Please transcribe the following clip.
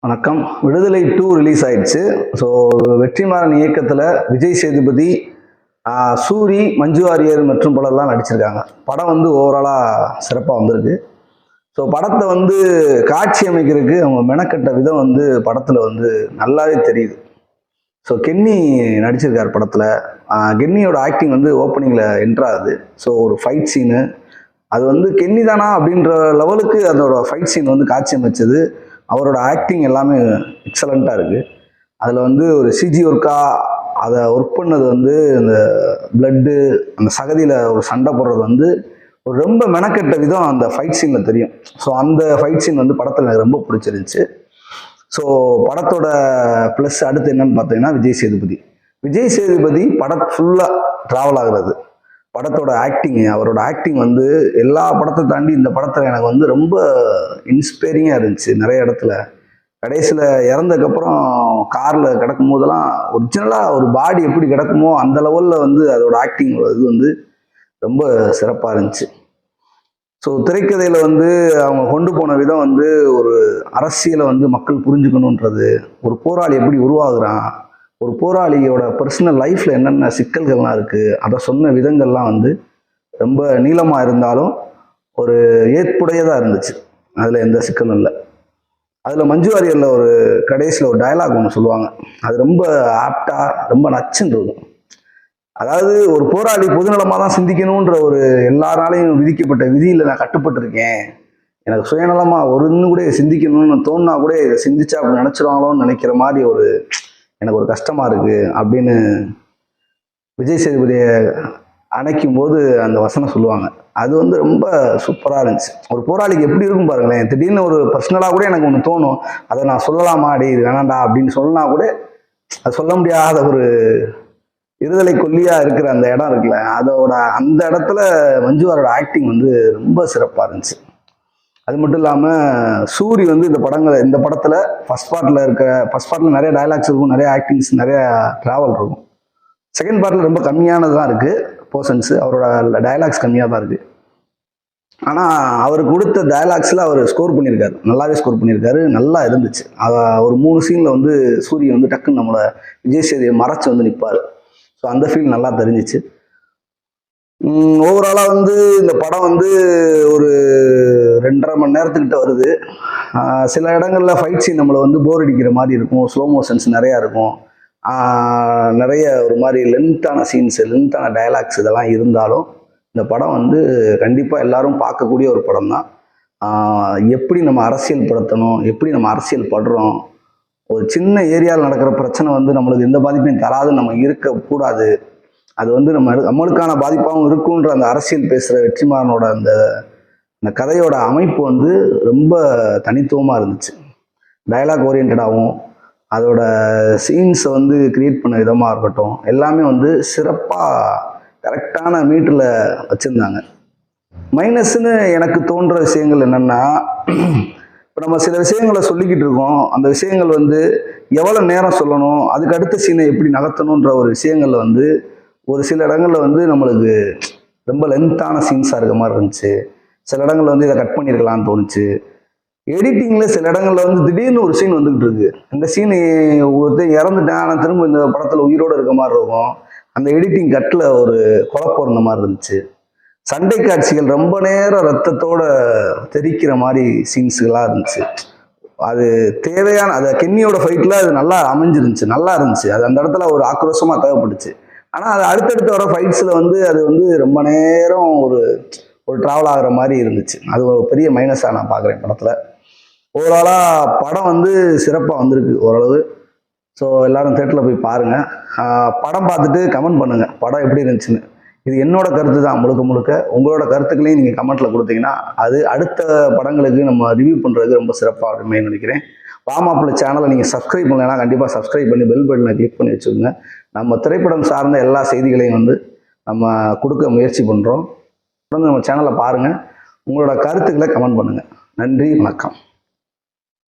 வணக்கம். விடுதலை 2 ரிலீஸ் ஆயிடுச்சு. ஸோ வெற்றிமாறன் இயக்கத்தில் விஜய் சேதுபதி, சூரி, மஞ்சு வாரியர் மற்றும் பலர்லாம் நடிச்சிருக்காங்க. படம் வந்து ஓவராலாக சிறப்பாக வந்திருக்கு. ஸோ படத்தை வந்து காட்சி அமைக்கிறதுக்கு அவங்க மெனக்கட்ட விதம் வந்து படத்தில் வந்து நல்லாவே தெரியுது. ஸோ கென்னி நடிச்சிருக்கார் படத்தில். கென்னியோட ஆக்டிங் வந்து ஓப்பனிங்கில் என்ட்ராகுது. ஸோ ஒரு ஃபைட் சீனு அது வந்து கென்னி தானா அப்படின்ற லெவலுக்கு அதோட ஃபைட் சீன் வந்து காட்சி அமைச்சது. அவரோட ஆக்டிங் எல்லாமே எக்ஸலண்ட்டாக இருக்குது. அதில் வந்து ஒரு சிஜி ஒர்க்காக அதை ஒர்க் பண்ணது வந்து இந்த பிளட்டு அந்த சகதியில் ஒரு சண்டை போடுறது வந்து ஒரு ரொம்ப மெனக்கெட்ட விதம் அந்த ஃபைட் சீனில் தெரியும். ஸோ அந்த ஃபைட் சீன் வந்து படத்தில் எனக்கு ரொம்ப பிடிச்சிருந்துச்சு. ஸோ படத்தோட ப்ளஸ் அடுத்து என்னன்னு பார்த்தீங்கன்னா விஜய் சேதுபதி படம் ஃபுல்லாக ட்ராவல் ஆகுறது. படத்தோட ஆக்டிங், அவரோட ஆக்டிங் வந்து எல்லா படத்தை தாண்டி இந்த படத்தில் எனக்கு வந்து ரொம்ப இன்ஸ்பைரிங்காக இருந்துச்சு. நிறைய இடத்துல கடைசியில் இறந்ததுக்கப்புறம் காரில் கிடக்கும் போதெல்லாம் ஒரிஜினலாக ஒரு பாடி எப்படி கிடக்குமோ அந்த லெவலில் வந்து அதோட ஆக்டிங் இது வந்து ரொம்ப சிறப்பாக இருந்துச்சு. ஸோ திரைக்கதையில் வந்து அவங்க கொண்டு போன விதம் வந்து ஒரு அரசியலை வந்து மக்கள் புரிஞ்சுக்கணுன்றது, ஒரு போராளி எப்படி உருவாகுறான், ஒரு போராளியோட பர்சனல் லைஃப்பில் என்னென்ன சிக்கல்கள்லாம் இருக்குது, அதை சொன்ன விதங்கள்லாம் வந்து ரொம்ப நீளமாக இருந்தாலும் ஒரு ஏற்புடையதாக இருந்துச்சு. அதில் எந்த சிக்கலும் இல்லை. அதில் மஞ்சு வாரியரில் ஒரு கடைசியில் ஒரு டயலாக் ஒன்று சொல்லுவாங்க. அது ரொம்ப ஆப்டாக ரொம்ப நச்சுன்னு இருக்கும். அதாவது ஒரு போராளி பொதுநலமாக தான் சிந்திக்கணுன்ற ஒரு எல்லாராலையும் விதிக்கப்பட்ட விதியில் நான் கட்டுப்பட்டிருக்கேன். எனக்கு சுயநலமாக ஒரு இன்னும் கூட சிந்திக்கணும்னு தோணுனா கூட இதை சிந்திச்சா அப்படி நினச்சிருவாங்களோன்னு நினைக்கிற மாதிரி ஒரு எனக்கு ஒரு கஷ்டமாக இருக்குது அப்படின்னு விஜய் சேதுபதியை அணைக்கும் போது அந்த வசனம் சொல்லுவாங்க. அது வந்து ரொம்ப சூப்பராக இருந்துச்சு. ஒரு போராளிக்கு எப்படி இருக்கும் பாருங்களேன். திடீர்னு ஒரு பர்சனலாக கூட எனக்கு ஒன்று தோணும், அதை நான் சொல்லலாமா, அடி இது வேணாண்டா அப்படின்னு சொன்னா கூட அது சொல்ல முடியாத ஒரு இருதலை கொல்லியாக இருக்கிற அந்த இடம் இருக்குல்ல, அதோட அந்த இடத்துல மஞ்சுவாரோட ஆக்டிங் வந்து ரொம்ப சிறப்பாக இருந்துச்சு. அது மட்டும் இல்லாமல் சூரி வந்து இந்த படத்தில் ஃபர்ஸ்ட் பார்ட்டில் நிறைய டைலாக்ஸ் இருக்கும், நிறைய ஆக்டிங்ஸ், நிறைய ட்ராவல் இருக்கும். செகண்ட் பார்ட்டில் ரொம்ப கம்மியானது தான் இருக்குது போர்ஷன்ஸு. அவரோட டைலாக்ஸ் கம்மியாக தான் இருக்குது. ஆனால் அவருக்கு கொடுத்த டைலாக்ஸில் அவர் ஸ்கோர் பண்ணியிருக்காரு, நல்லாவே ஸ்கோர் பண்ணியிருக்காரு. நல்லா இருந்துச்சு. ஒரு 3 சீனில் வந்து சூரிய வந்து டக்குன்னு நம்மளை விஜய் சேதுவை மறைச்சு வந்து நிற்பார். ஸோ அந்த ஃபீல் நல்லா தெரிஞ்சிச்சு. ஓவராலாக வந்து இந்த படம் வந்து ஒரு 2.5 மணி நேரத்துக்கிட்ட வருது. சில இடங்களில் ஃபைட் சீன் நம்மளை வந்து போர் அடிக்கிற மாதிரி இருக்கும். ஸ்லோ மோஷன்ஸ் நிறையா இருக்கும். நிறைய ஒரு மாதிரி லென்த்தான சீன்ஸு, லென்த்தான டைலாக்ஸ் இதெல்லாம் இருந்தாலும் இந்த படம் வந்து கண்டிப்பாக எல்லாரும் பார்க்கக்கூடிய ஒரு படம் தான். எப்படி நம்ம அரசியல் படுத்தணும், எப்படி நம்ம அரசியல் படுறோம், ஒரு சின்ன ஏரியாவில் நடக்கிற பிரச்சனை வந்து நம்மளுக்கு எந்த பாதிப்பையும் தராதுன்னு நம்ம இருக்கக்கூடாது. அது வந்து நம்மளுக்கான பாதிப்பாகவும் இருக்குன்ற அந்த அரசியல் பேசுகிற வெற்றிமாறனோட அந்த கதையோட அமைப்பு வந்து ரொம்ப தனித்துவமாக இருந்துச்சு. டயலாக் ஓரியன்டாகவும் அதோட சீன்ஸை வந்து கிரியேட் பண்ண விதமாக இருக்கட்டும், எல்லாமே வந்து சிறப்பாக கரெக்டான மீட்டரில் வச்சுருந்தாங்க. மைனஸ்ன்னு எனக்கு தோன்ற விஷயங்கள் என்னென்னா, இப்போ நம்ம சில விஷயங்களை சொல்லிக்கிட்டு இருக்கோம். அந்த விஷயங்கள் வந்து எவ்வளோ நேரம் சொல்லணும், அதுக்கு அடுத்த சீனை எப்படி நகர்த்தணுன்ற ஒரு விஷயங்களில் வந்து ஒரு சில இடங்களில் வந்து நம்மளுக்கு ரொம்ப லென்த்தான சீன்ஸாக இருக்க மாதிரி இருந்துச்சு. சில இடங்களில் வந்து இதை கட் பண்ணியிருக்கலான்னு தோணுச்சு. எடிட்டிங்கில் சில இடங்களில் வந்து திடீர்னு ஒரு சீன் வந்துக்கிட்டு இருக்கு. இந்த சீனு ஒருத்தர் இறந்துட்டான், ஆனால் திரும்ப இந்த படத்தில் உயிரோடு இருக்க மாதிரி இருக்கும். அந்த எடிட்டிங் கட்டில் ஒரு குழப்பம் இருந்த மாதிரி இருந்துச்சு. சண்டை காட்சிகள் ரொம்ப நேரம் ரத்தத்தோட தெரிக்கிற மாதிரி சீன்ஸுகளாக இருந்துச்சு. அது தேவையான அதை கென்னியோட ஃபைட்டில் அது நல்லா அமைஞ்சிருந்துச்சு, நல்லா இருந்துச்சு. அது அந்த இடத்துல ஒரு ஆக்ரோஷமாக தேவைப்பட்டுச்சு. ஆனால் அது அடுத்தடுத்து வர ஃபைட்ஸில் வந்து அது வந்து ரொம்ப நேரம் ஒரு ட்ராவல் ஆகிற மாதிரி இருந்துச்சு. அது ஒரு பெரிய மைனஸாக நான் பார்க்குறேன் படத்தில். ஓவராலாக படம் வந்து சிறப்பாக வந்திருக்கு ஓரளவு. ஸோ எல்லோரும் தேட்டரில் போய் பாருங்கள். படம் பார்த்துட்டு கமெண்ட் பண்ணுங்கள் படம் எப்படி இருந்துச்சுன்னு. இது என்னோட கருத்து தான் முழுக்க. உங்களோட கருத்துக்களையும் நீங்கள் கமெண்ட்டில் கொடுத்தீங்கன்னா அது அடுத்த படங்களுக்கு நம்ம ரிவ்யூ பண்ணுறதுக்கு ரொம்ப சிறப்பாக இருக்குமே நினைக்கிறேன். வாமாப்பிள்ளை சேனலை நீங்கள் சப்ஸ்கிரைப் பண்ணலைன்னா கண்டிப்பாக சப்ஸ்கிரைப் பண்ணி பெல் பட்டனை கிளிக் பண்ணி வச்சுக்கோங்க. நம்ம திரைப்படம் சார்ந்த எல்லா செய்திகளையும் வந்து நம்ம கொடுக்க முயற்சி பண்ணுறோம். தொடர்ந்து நம்ம சேனலை பாருங்கள். உங்களோட கருத்துக்களை கமெண்ட் பண்ணுங்கள். நன்றி, வணக்கம்.